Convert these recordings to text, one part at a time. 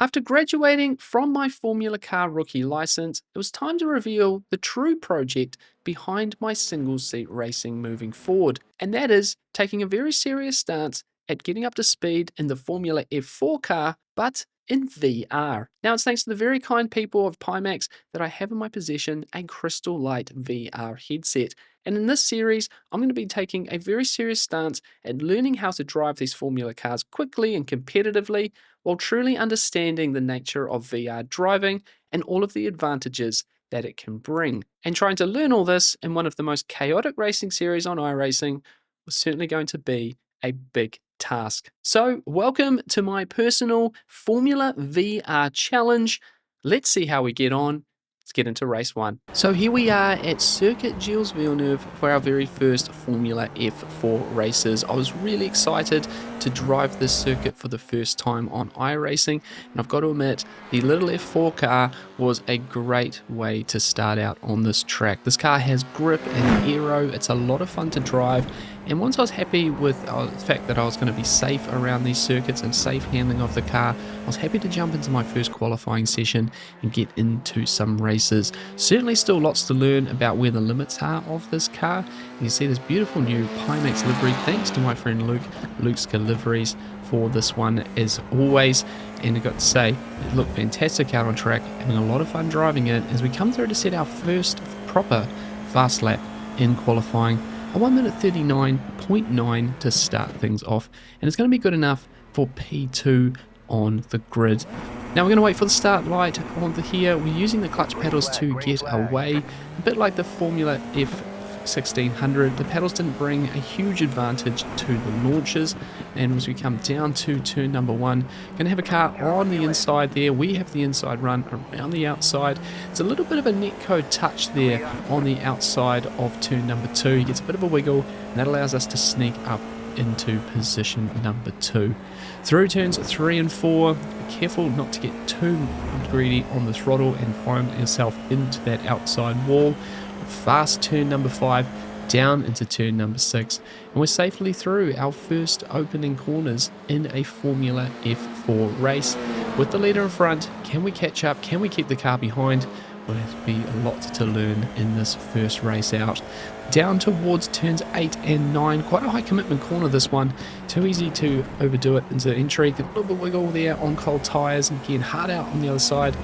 After graduating from my Formula Car rookie license, it was time to reveal the true project behind my single seat racing moving forward, and that is taking a very serious stance at getting up to speed in the Formula F4 car, but in VR. Now, it's thanks to the very kind people of Pimax that I have in my possession a Crystal Light VR headset. And in this series, I'm going to be taking a very serious stance at learning how to drive these Formula cars quickly and competitively while truly understanding the nature of VR driving and all of the advantages that it can bring. And trying to learn all this in one of the most chaotic racing series on iRacing was certainly going to be a big task. So, welcome to my personal Formula VR challenge. Let's see how we get on. Let's get into race one. So here we are at Circuit Gilles Villeneuve for our very first Formula F4 races. I was really excited to drive this circuit for the first time on iRacing, and I've got to admit, the little F4 car was a great way to start out on this track. This car has grip and aero, it's a lot of fun to drive, and once I was happy with the fact that I was going to be safe around these circuits and safe handling of the car, I was happy to jump into my first qualifying session and get into some races. Certainly still lots to learn about where the limits are of this car. You can see this beautiful new Pimax livery, thanks to my friend Luke's liveries for this one as always. And I got to say, it looked fantastic out on track, having a lot of fun driving it as we come through to set our first proper fast lap in qualifying. A 1 minute 39.9 to start things off, and it's going to be good enough for P2 on the grid. Now we're going to wait for the start light on here. We're using the clutch pedals to get away, a bit like the Formula F1600. The pedals didn't bring a huge advantage to the launches, and as we come down to turn number one, going to have a car on the inside there. We have the inside run around the outside. It's a little bit of a netcode touch there on the outside of turn number two. He gets a bit of a wiggle, and that allows us to sneak up into position number two. Through turns 3 and 4, be careful not to get too greedy on the throttle and find yourself into that outside wall. Fast turn number 5, down into turn number 6, and we're safely through our first opening corners in a Formula F4 race. With the leader in front, can we catch up? Can we keep the car behind? Will have to be a lot to learn in this first race out. Down towards turns 8 and 9, quite a high commitment corner this one, too easy to overdo it into entry. A little bit of wiggle there on cold tyres, and again hard out on the other side,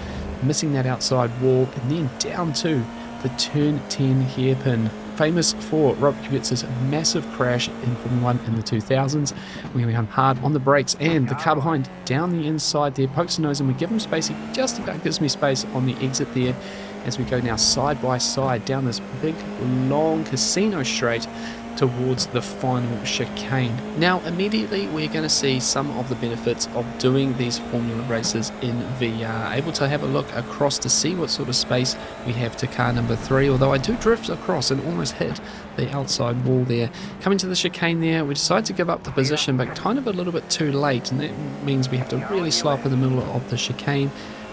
missing that outside wall, and then down to the turn 10 hairpin. Famous for Robert Kubica's massive crash in Formula 1 in the 2000s. We're going to come hard on the brakes, and the car behind down the inside there pokes a nose, and we give him space. He just about gives me space on the exit there as we go now side by side down this big long casino straight towards the final chicane. Now immediately we're going to see some of the benefits of doing these Formula races in VR, able to have a look across to see what sort of space we have to car number 3, although I do drift across and almost hit the outside wall there. Coming to the chicane there, we decide to give up the position, but kind of a little bit too late, and that means we have to really slow up in the middle of the chicane.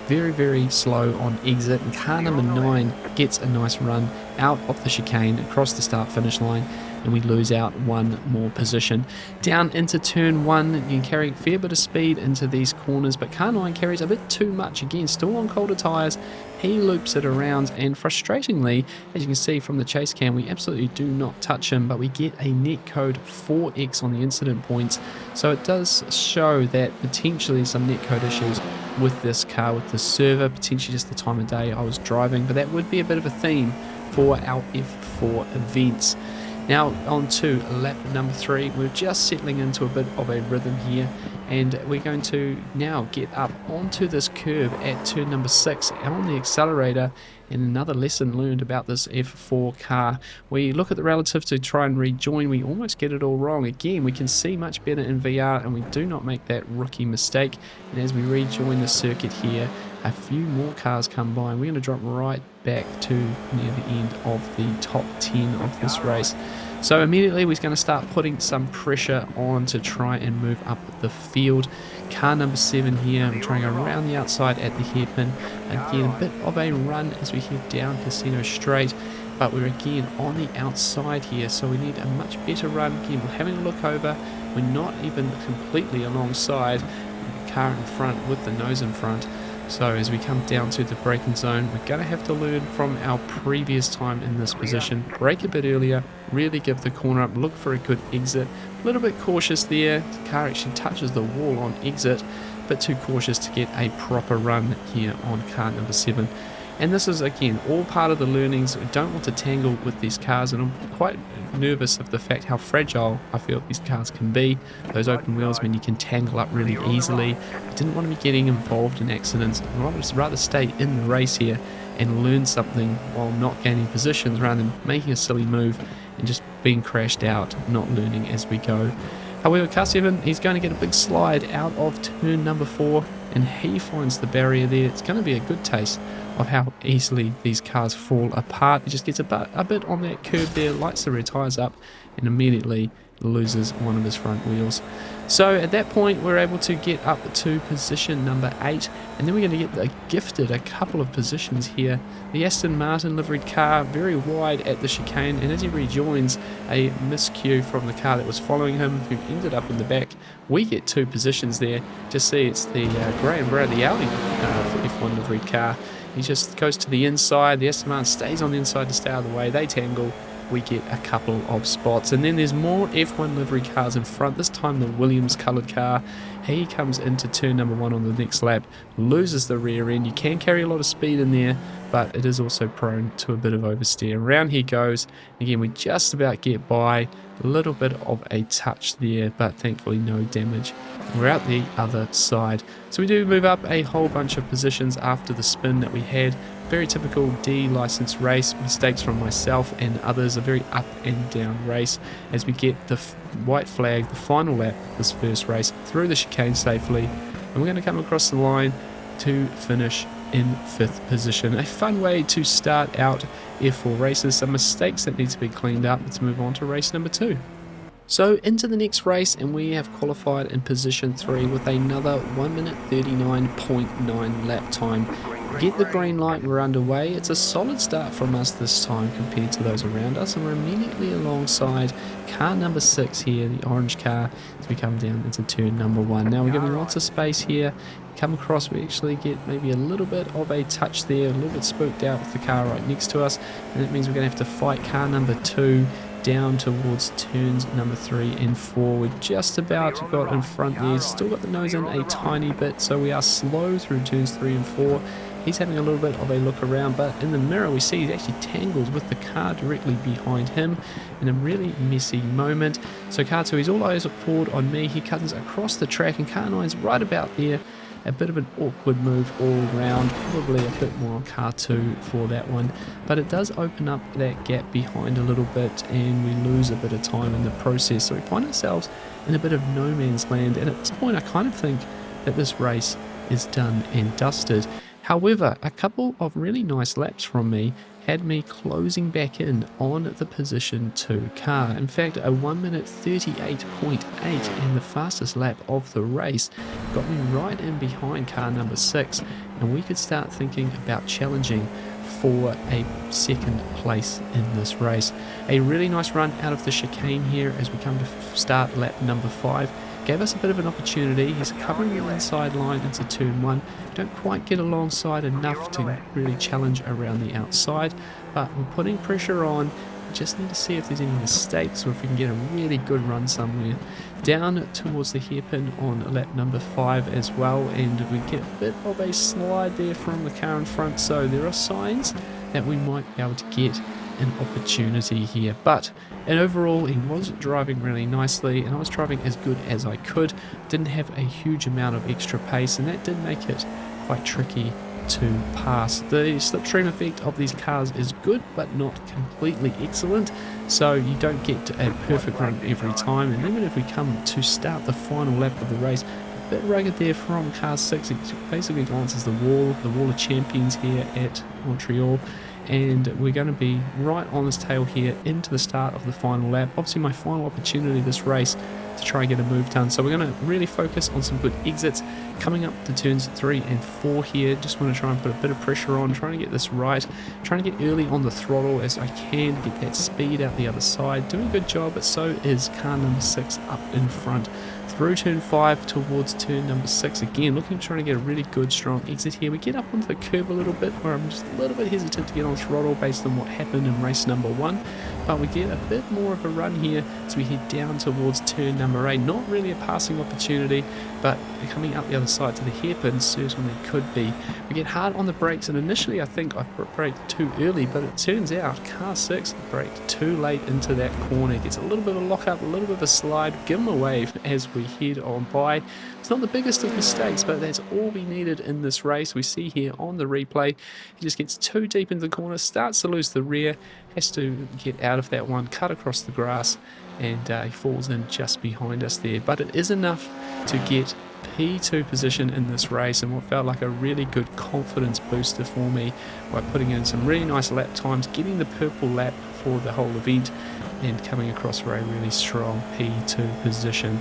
Very slow on exit, and car number 9 gets a nice run out of the chicane across the start finish line, and we lose out one more position. Down into turn 1, you can carry a fair bit of speed into these corners, but car 9 carries a bit too much, again still on colder tyres. He loops it around, and frustratingly, as you can see from the chase cam, we absolutely do not touch him, but we get a net code 4x on the incident points, so it does show that potentially some net code issues with this car, with the server, potentially just the time of day I was driving, but that would be a bit of a theme for our F4 events. Now on to lap number 3, we're just settling into a bit of a rhythm here, and we're going to now get up onto this curve at turn number 6 on the accelerator. And another lesson learned about this F4 car, we look at the relative to try and rejoin, we almost get it all wrong. Again, we can see much better in VR, and we do not make that rookie mistake. And as we rejoin the circuit here, a few more cars come by, and we're going to drop right back to near the end of the top 10 of this race. So immediately we're going to start putting some pressure on to try and move up the field. Car number 7 here, I'm trying around the outside at the hairpin. Again, a bit of a run as we head down Casino Straight, but we're again on the outside here, so we need a much better run. Again, we're having a look over, we're not even completely alongside. car in front with the nose in front. So as we come down to the braking zone, we're going to have to learn from our previous time in this position. Brake a bit earlier, really give the corner up, look for a good exit. A little bit cautious there. The car actually touches the wall on exit, but too cautious to get a proper run here on car number 7. And this is, again, all part of the learnings. We don't want to tangle with these cars, and I'm quite nervous of the fact how fragile I feel these cars can be. Those open wheels mean you can tangle up really easily. I didn't want to be getting involved in accidents. I'd rather stay in the race here and learn something while not gaining positions, rather than making a silly move and just being crashed out, not learning as we go. However, car 7, he's going to get a big slide out of turn number 4, and he finds the barrier there. It's going to be a good taste of how easily these cars fall apart. He just gets a bit on that curb there, lights the rear tyres up, and immediately loses one of his front wheels. So at that point, we're able to get up to position number 8, and then we're going to get gifted a couple of positions here. The Aston Martin liveried car, very wide at the chicane, and as he rejoins a miscue from the car that was following him, who ended up in the back, we get 2 positions there. Just see it's the grey and brown, the Audi F1 liveried car. He just goes to the inside, the Aston Martin stays on the inside to stay out of the way, they tangle, we get a couple of spots. And then there's more F1 livery cars in front, this time the Williams coloured car. He comes into turn number 1 on the next lap, loses the rear end. You can carry a lot of speed in there, but it is also prone to a bit of oversteer. Around he goes, again we just about get by, a little bit of a touch there, but thankfully no damage. We're out the other side. So we do move up a whole bunch of positions after the spin that we had. Very typical D license race, mistakes from myself and others, a very up and down race as we get the white flag, the final lap of this first race, through the chicane safely, and we're going to come across the line to finish in 5th position. A fun way to start out F4 races, some mistakes that need to be cleaned up. Let's move on to race number 2. So into the next race, and we have qualified in position 3 with another 1 minute 39.9 lap time. Get the green light, we're underway. It's a solid start from us this time compared to those around us, and we're immediately alongside car number 6 here, the orange car, as we come down into turn number 1. Now we're giving lots of space here. Come across, we actually get maybe a little bit of a touch there, a little bit spooked out with the car right next to us, and that means we're going to have to fight car number 2 down towards turns number 3 and 4. We've just about got in front there, still got the nose in a tiny bit, so we are slow through turns 3 and 4. He's having a little bit of a look around, but in the mirror we see he's actually tangled with the car directly behind him in a really messy moment. So car 2, he's all eyes forward on me. He comes across the track, and car 9's right about there. A bit of an awkward move all round, probably a bit more on car 2 for that one, but it does open up that gap behind a little bit, and we lose a bit of time in the process. So we find ourselves in a bit of no man's land, and at this point I kind of think that this race is done and dusted. However, a couple of really nice laps from me had me closing back in on the position 2 car. In fact, a 1 minute 38.8 and the fastest lap of the race got me right in behind car number 6, and we could start thinking about challenging for a 2nd place in this race. A really nice run out of the chicane here as we come to start lap number 5. Gave us a bit of an opportunity. He's covering the inside line into turn 1. Don't quite get alongside enough to really challenge around the outside, but we're putting pressure on. We just need to see if there's any mistakes or if we can get a really good run somewhere. Down towards the hairpin on lap number 5 as well, and we get a bit of a slide there from the car in front, so there are signs that we might be able to get an opportunity here. And overall he was driving really nicely, and I was driving as good as I could. Didn't have a huge amount of extra pace, and that did make it quite tricky to pass. The slipstream effect of these cars is good but not completely excellent, so you don't get a perfect run every time. And even if we come to start the final lap of the race, a bit rugged there from car 6. It basically glances the wall of champions here at Montreal, and we're going to be right on this tail here into the start of the final lap. Obviously my final opportunity this race to try and get a move done, so we're going to really focus on some good exits coming up to turns 3 and 4 here. Just want to try and put a bit of pressure on, trying to get this right, trying to get early on the throttle as I can, get that speed out the other side. Doing a good job, but so is car number 6 up in front through turn 5 towards turn number 6 again, looking trying to get a really good strong exit here. We get up onto the curb a little bit where I'm just a little bit hesitant to get on throttle based on what happened in race number 1, but we get a bit more of a run here as we head down towards turn number 8. Not really a passing opportunity, but coming out the other side to the hairpin certainly could be. We get hard on the brakes, and initially I think I braked too early, but it turns out car 6 braked too late into that corner. Gets a little bit of a lock up, a little bit of a slide, give him a wave as we head on by. It's not the biggest of mistakes, but that's all we needed in this race. We see here on the replay, he just gets too deep into the corner, starts to lose the rear, has to get out of that one, cut across the grass, and he falls in just behind us there. But it is enough to get P2 position in this race, and what felt like a really good confidence booster for me by putting in some really nice lap times, getting the purple lap for the whole event, and coming across for a really strong P2 position.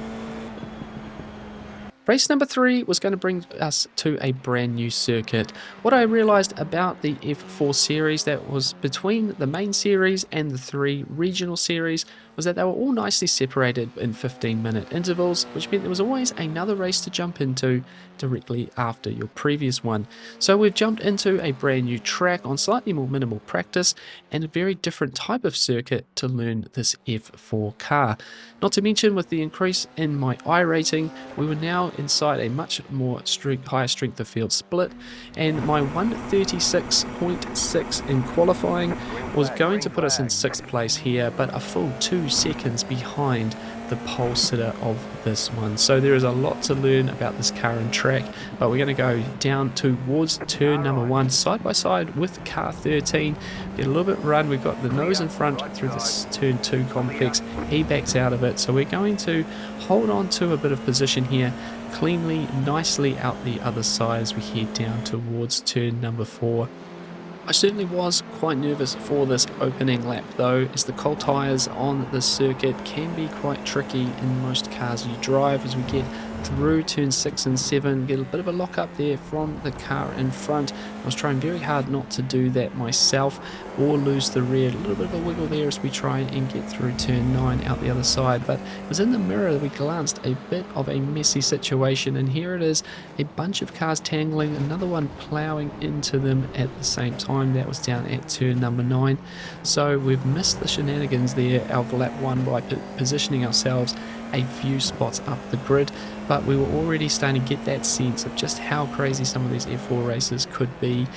Race number 3 was going to bring us to a brand new circuit. What I realised about the F4 series that was between the main series and the 3 regional series was that they were all nicely separated in 15-minute intervals, which meant there was always another race to jump into directly after your previous one. So we've jumped into a brand new track on slightly more minimal practice and a very different type of circuit to learn this F4 car. Not to mention, with the increase in my iRacing, we were now inside a much more higher strength of field split, and my 136.6 in qualifying was going to put us in 6th place here, but a full 2 seconds behind the pole sitter of this one. So there is a lot to learn about this car and track, but we're going to go down towards turn number 1 side by side with car 13, get a little bit run. We've got the nose in front through this turn 2 complex, he backs out of it, so we're going to hold on to a bit of position here cleanly, nicely out the other side as we head down towards turn number 4. I certainly was quite nervous for this opening lap though, as the cold tyres on this circuit can be quite tricky in most cars you drive. As we get through turn 6 and 7, get a bit of a lock up there from the car in front. I was trying very hard not to do that myself or lose the rear. A little bit of a wiggle there as we try and get through turn 9 out the other side, but it was in the mirror that we glanced a bit of a messy situation, and here it is, a bunch of cars tangling, another one ploughing into them at the same time. That was down at turn number 9, so we've missed the shenanigans there of lap 1 by positioning ourselves a few spots up the grid, but we were already starting to get that sense of just how crazy some of these F4 races could be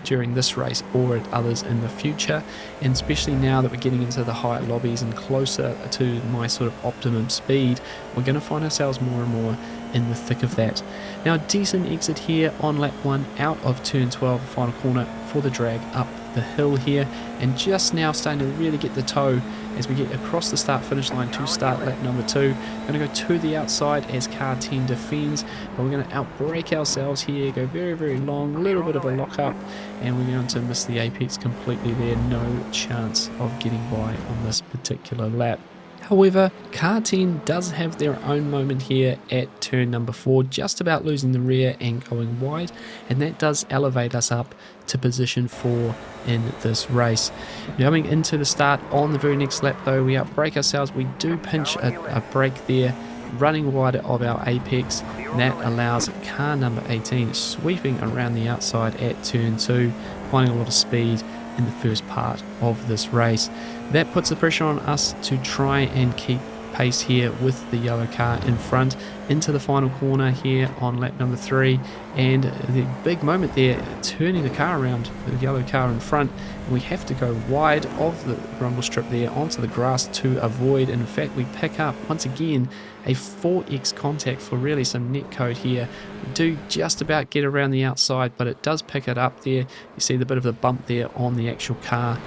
during this race or at others in the future, and especially now that we're getting into the higher lobbies and closer to my sort of optimum speed, we're going to find ourselves more and more in the thick of that. Now, decent exit here on lap 1 out of turn 12, final corner for the drag up the hill here, and just now starting to really get the toe as we get across the start finish line to start lap number 2. Going to go to the outside as car 10 defends, but we're going to outbrake ourselves here, go very, very long, a little bit of a lock up, and we're going to miss the apex completely there. No chance of getting by on this particular lap. However, car 10 does have their own moment here at turn number 4, just about losing the rear and going wide, and that does elevate us up to position 4 in this race. Coming into the start on the very next lap though, we outbrake ourselves. We do pinch a brake there, running wide of our apex, and that allows car number 18 sweeping around the outside at turn 2, finding a lot of speed in the first part of this race. That puts the pressure on us to try and keep pace here with the yellow car in front into the final corner here on lap number 3, and the big moment there, turning the car around, the yellow car in front, and we have to go wide of the rumble strip there onto the grass to avoid, and in fact we pick up once again a 4x contact for really some net code here. We do just about get around the outside, but it does pick it up there. You see the bit of the bump there on the actual car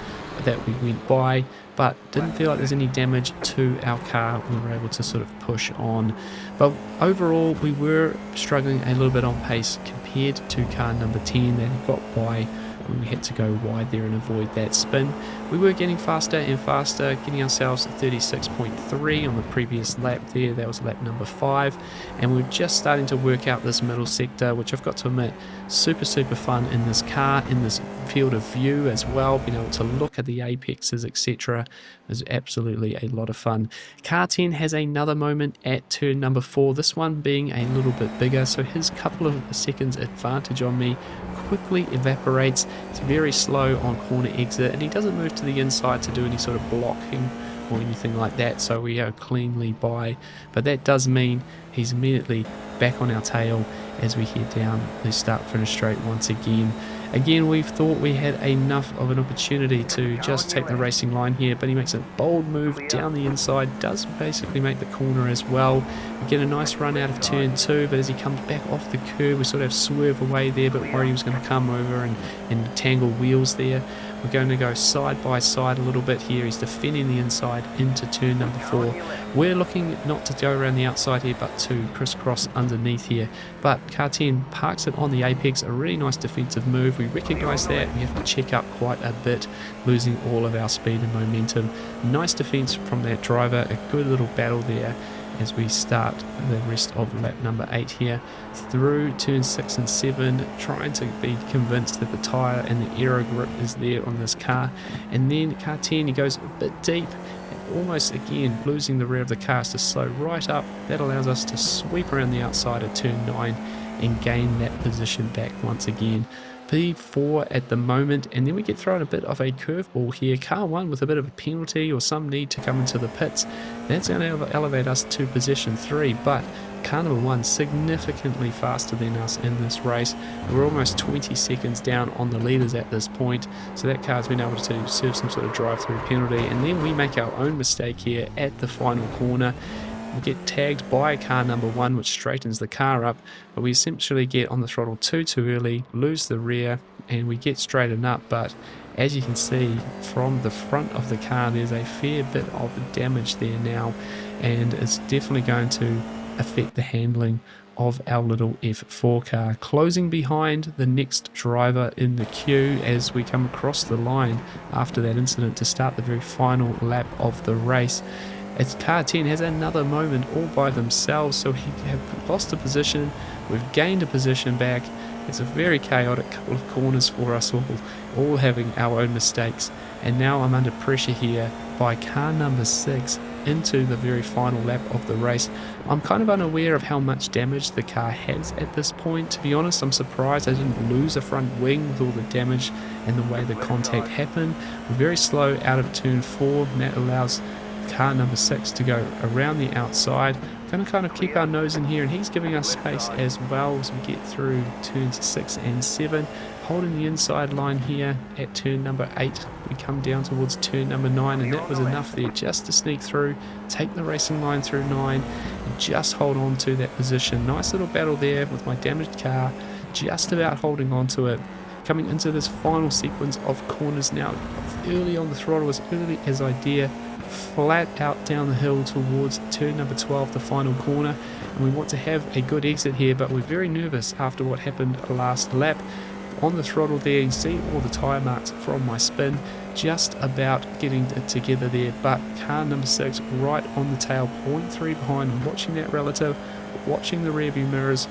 that we went by, but didn't feel like there's any damage to our car. We were able to sort of push on, but overall we were struggling a little bit on pace compared to car number 10 that got by when we had to go wide there and avoid that spin. We were getting faster and faster, getting ourselves at 36.3 on the previous lap there. That was lap number 5, and we're just starting to work out this middle sector, which I've got to admit, super fun in this car, in this field of view as well. Being able to look at the apexes, etc., is absolutely a lot of fun. Car 10 has another moment at turn number 4, this one being a little bit bigger, so his couple of seconds advantage on me quickly evaporates. It's very slow on corner exit, and he doesn't move to the inside to do any sort of blocking or anything like that, so we are cleanly by. But that does mean he's immediately back on our tail as we head down the start finish straight once again. Again, we thought we had enough of an opportunity to just take the racing line here, but he makes a bold move down the inside, does basically make the corner as well. We get a nice run out of turn 2, but as he comes back off the curb, we sort of swerve away there, but worried he was going to come over and tangle wheels there. We're going to go side by side a little bit here. He's defending the inside into turn number 4. We're looking not to go around the outside here, but to crisscross underneath here. But car 10 parks it on the apex, a really nice defensive move. We recognise that. We have to check up quite a bit, losing all of our speed and momentum. Nice defence from that driver, a good little battle there as we start the rest of lap number 8 here through turn 6 and 7, trying to be convinced that the tyre and the aero grip is there on this car. And then car 10, he goes a bit deep, almost again losing the rear of the car to slow right up. That allows us to sweep around the outside at turn 9 and gain that position back once again. P4 at the moment, and then we get thrown a bit of a curveball here. Car 1 with a bit of a penalty or some need to come into the pits. That's going to elevate us to position 3, but car number 1 significantly faster than us in this race. We're almost 20 seconds down on the leaders at this point, so that car's been able to serve some sort of drive-through penalty, and then we make our own mistake here at the final corner. We get tagged by car number 1, which straightens the car up, but we essentially get on the throttle too early, lose the rear, and we get straightened up. But as you can see from the front of the car, there's a fair bit of damage there now, and it's definitely going to affect the handling of our little F4 car, closing behind the next driver in the queue as we come across the line after that incident to start the very final lap of the race. As car 10 has another moment all by themselves, so we have lost a position, we've gained a position back. It's a very chaotic couple of corners for us all having our own mistakes, and now I'm under pressure here by car number 6 into the very final lap of the race. I'm kind of unaware of how much damage the car has at this point. To be honest, I'm surprised I didn't lose a front wing with all the damage and the way the contact happened. We're very slow out of turn 4, and that allows car number 6 to go around the outside. Going to kind of keep our nose in here, and he's giving us space as well as we get through turns 6 and 7, holding the inside line here at turn number 8. We come down towards turn number 9, and that was enough there just to sneak through, take the racing line through 9, and just hold on to that position. Nice little battle there with my damaged car, just about holding on to it. Coming into this final sequence of corners now, early on the throttle, as early as I dare, flat out down the hill towards turn number 12, the final corner, and we want to have a good exit here, but we're very nervous after what happened last lap. On the throttle there, you see all the tyre marks from my spin, just about getting it together there, but car number 6 right on the tail, 0.3 behind. I'm watching that relative, watching the rear view mirrors.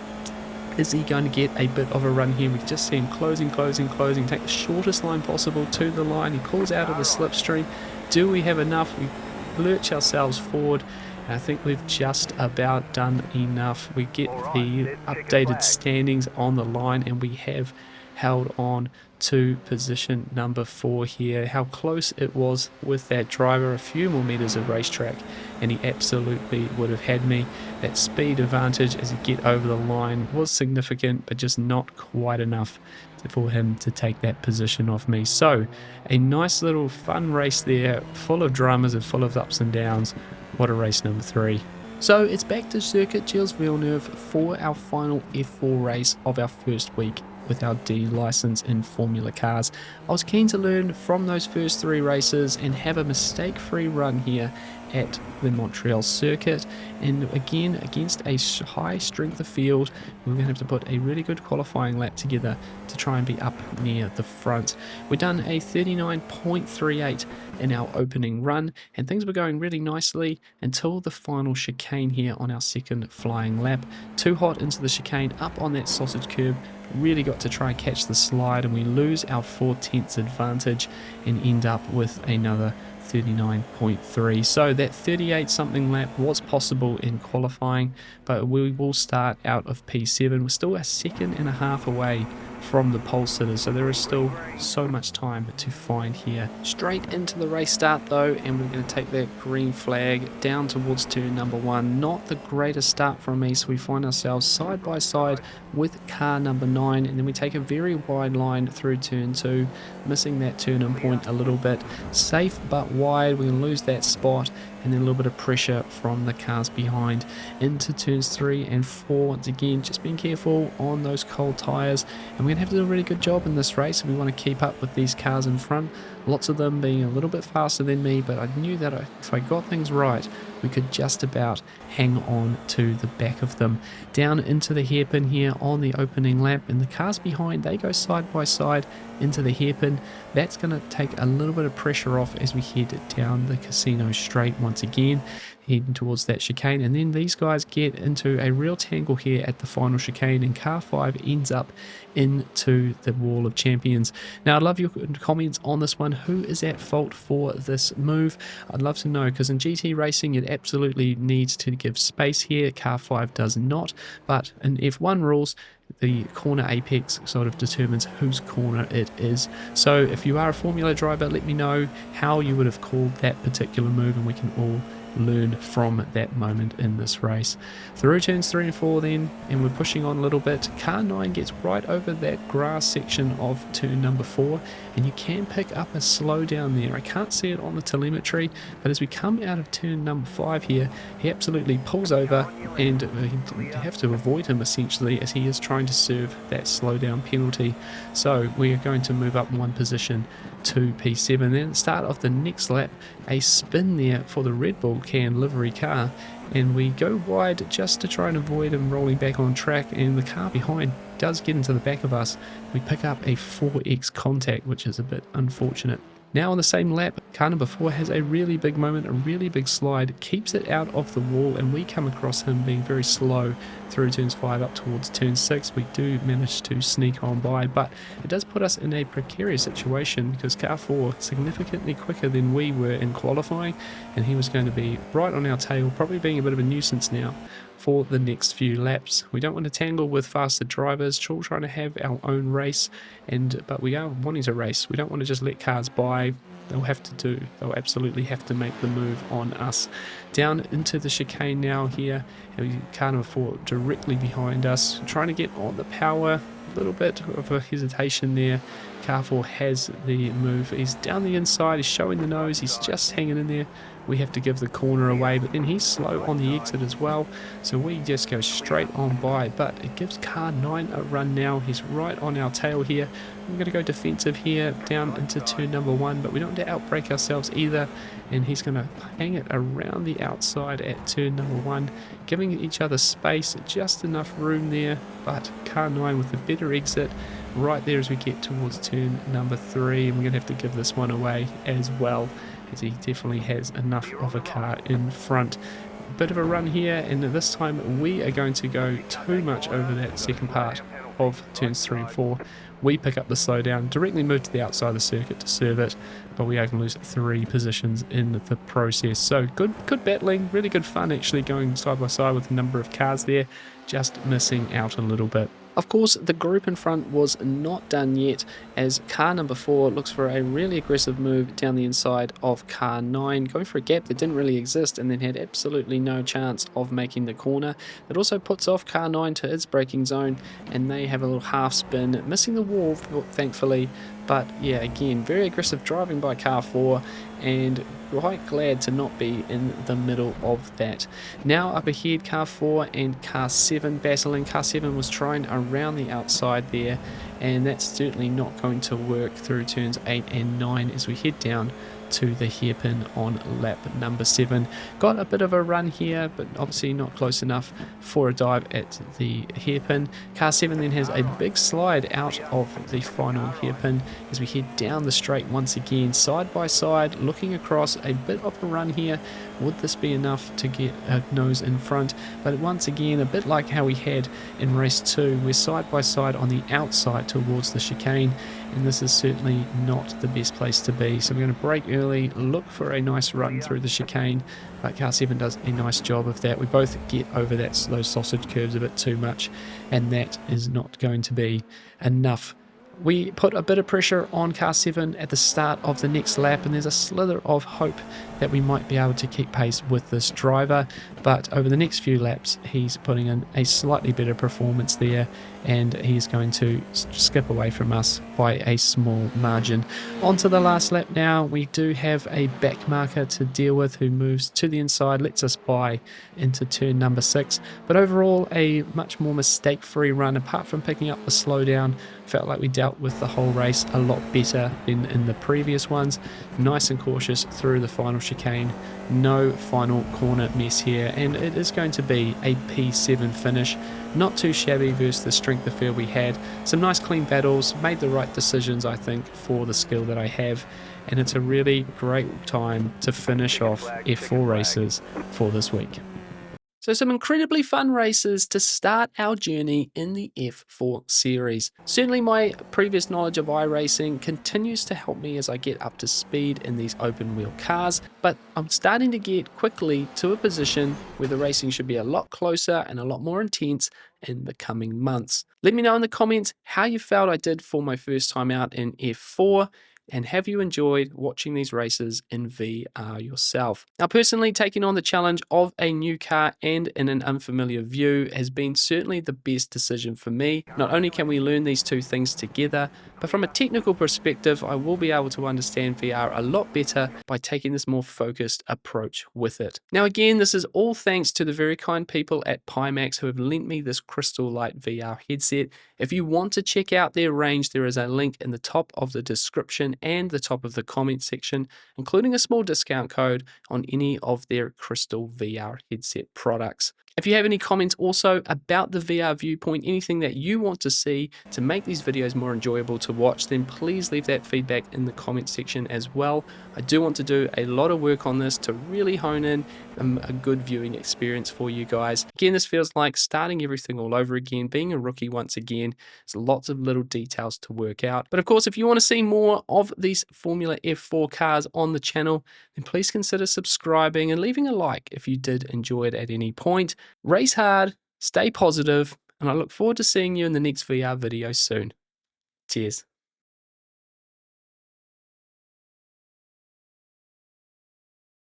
Is he going to get a bit of a run here? We just see him closing, take the shortest line possible to the line. He pulls out of the slipstream. Do we have enough? We lurch ourselves forward, and I think we've just about done enough. We get the updated standings on the line, and we have held on to position number 4 here. How close it was with that driver, a few more meters of racetrack, and he absolutely would have had me. That speed advantage as he get over the line was significant, but just not quite enough for him to take that position off me. So a nice little fun race there, full of dramas and full of ups and downs. What a race number 3. So it's back to Circuit Gilles Villeneuve for our final F4 race of our first week with our D license in Formula Cars. I was keen to learn from those first 3 races and have a mistake-free run here at the Montreal circuit, and again against a high strength of field we're going to have to put a really good qualifying lap together to try and be up near the front. We've done a 39.38 in our opening run, and things were going really nicely until the final chicane here on our second flying lap. Too hot into the chicane, up on that sausage curb, really got to try and catch the slide, and we lose our 4/10 advantage and end up with another 39.3. So that 38 something lap was possible in qualifying, but we will start out of P7. We're still a second and a half away from the pole sitters, so there is still so much time to find here. Straight into the race start though, and we're going to take that green flag down towards turn number 1. Not the greatest start from me, so we find ourselves side by side with car number 9, and then we take a very wide line through turn 2, missing that turn-in point a little bit. Safe but wide, we're going to lose that spot, and then a little bit of pressure from the cars behind into turns 3 and 4. Once again, just being careful on those cold tyres, and we're going to have to do a really good job in this race if we want to keep up with these cars in front. Lots of them being a little bit faster than me, but I knew that if I got things right, we could just about hang on to the back of them. Down into the hairpin here on the opening lap, and the cars behind, they go side by side into the hairpin. That's going to take a little bit of pressure off as we head down the casino straight once again, heading towards that chicane, and then these guys get into a real tangle here at the final chicane, and car 5 ends up into the wall of champions. Now I'd love your comments on this one. Who is at fault for this move? I'd love to know, because in GT racing it absolutely needs to give space here. Car 5 does not, but in F1 rules the corner apex sort of determines whose corner it is. So if you are a Formula driver, let me know how you would have called that particular move, and we can all learn from that moment in this race. Through turns 3 and 4 then, and we're pushing on a little bit. Car 9 gets right over that grass section of turn number 4, and you can pick up a slowdown there. I can't see it on the telemetry, but as we come out of turn number 5 here, he absolutely pulls over, and you have to avoid him essentially, as he is trying to serve that slowdown penalty. So we are going to move up one position to P7. Then at the start of the next lap, a spin there for the Red Bull can livery car, and we go wide just to try and avoid him rolling back on track, and the car behind does get into the back of us. We pick up a 4x contact, which is a bit unfortunate. Now on the same lap, car number 4 has a really big moment, a really big slide, keeps it out of the wall, and we come across him being very slow through turns 5 up towards turn 6. We do manage to sneak on by, but it does put us in a precarious situation, because car 4 significantly quicker than we were in qualifying, and he was going to be right on our tail, probably being a bit of a nuisance now for the next few laps. We don't want to tangle with faster drivers, still trying to have our own race, but we are wanting to race. We don't want to just let cars by. They'll absolutely have to make the move on us. Down into the chicane now here, and car number 4 directly behind us, trying to get on the power. A little bit of a hesitation there. Car 4 has the move. He's down the inside, he's showing the nose, he's just hanging in there. We have to give the corner away, but then he's slow on the exit as well, so we just go straight on by. But it gives car 9 a run now. He's right on our tail here. We're going to go defensive here down into turn number 1, but we don't want to outbrake ourselves either, and he's going to hang it around the outside at turn number 1, giving each other space, just enough room there. But car 9 with a better exit right there as we get towards turn number 3, and we're going to have to give this one away as well, as he definitely has enough of a car in front. Bit of a run here, and this time we are going to go too much over that second part of turns 3 and 4. We pick up the slowdown, directly move to the outside of the circuit to serve it, but we are going to lose 3 positions in the process. So good battling, really good fun actually, going side by side with a number of cars there, just missing out a little bit. Of course, the group in front was not done yet, as car number 4 looks for a really aggressive move down the inside of car 9, going for a gap that didn't really exist, and then had absolutely no chance of making the corner. It also puts off car 9 to its braking zone, and they have a little half spin, missing the wall thankfully. But yeah, again, very aggressive driving by car 4, and quite glad to not be in the middle of that. Now up ahead, car 4 and car 7 battling. Car 7 was trying around the outside there, and that's certainly not going to work through turns 8 and 9 as we head down to the hairpin on lap number 7. Got a bit of a run here, but obviously not close enough for a dive at the hairpin. Car 7 then has a big slide out of the final hairpin as we head down the straight once again, side by side, looking across. A bit of a run here. Would this be enough to get a nose in front? But once again, a bit like how we had in race 2, we're side by side on the outside towards the chicane, and this is certainly not the best place to be. So we're going to brake early, look for a nice run through the chicane, but car 7 does a nice job of that. We both get over those sausage curves a bit too much, and that is not going to be enough. We put a bit of pressure on car 7 at the start of the next lap, and there's a slither of hope that we might be able to keep pace with this driver, but over the next few laps he's putting in a slightly better performance there, and he's going to skip away from us by a small margin. On to the last lap now. We do have a back marker to deal with who moves to the inside, lets us by into turn number 6, but overall a much more mistake-free run. Apart from picking up the slowdown, felt like we dealt with the whole race a lot better than in the previous ones. Nice and cautious through the final chicane, no final corner mess here, and it is going to be a P7 finish. Not too shabby versus the strength of field we had. Some nice clean battles, made the right decisions I think for the skill that I have, and it's a really great time to finish off F4 races for this week. So some incredibly fun races to start our journey in the F4 series. Certainly my previous knowledge of iRacing continues to help me as I get up to speed in these open wheel cars, but I'm starting to get quickly to a position where the racing should be a lot closer and a lot more intense in the coming months. Let me know in the comments how you felt I did for my first time out in F4, and have you enjoyed watching these races in VR yourself? Now personally, taking on the challenge of a new car and in an unfamiliar view has been certainly the best decision for me. Not only can we learn these two things together, but from a technical perspective, I will be able to understand VR a lot better by taking this more focused approach with it. Now again, this is all thanks to the very kind people at Pimax who have lent me this Crystal Light VR headset. If you want to check out their range, there is a link in the top of the description and the top of the comment section, including a small discount code on any of their Crystal VR headset products. If you have any comments also about the VR viewpoint, anything that you want to see to make these videos more enjoyable to watch, then please leave that feedback in the comment section as well. I do want to do a lot of work on this to really hone in a good viewing experience for you guys. Again, this feels like starting everything all over again, being a rookie once again. There's lots of little details to work out. But of course, if you want to see more of these Formula F4 cars on the channel, then please consider subscribing and leaving a like if you did enjoy it at any point. Race hard, stay positive, and I look forward to seeing you in the next VR video soon. Cheers.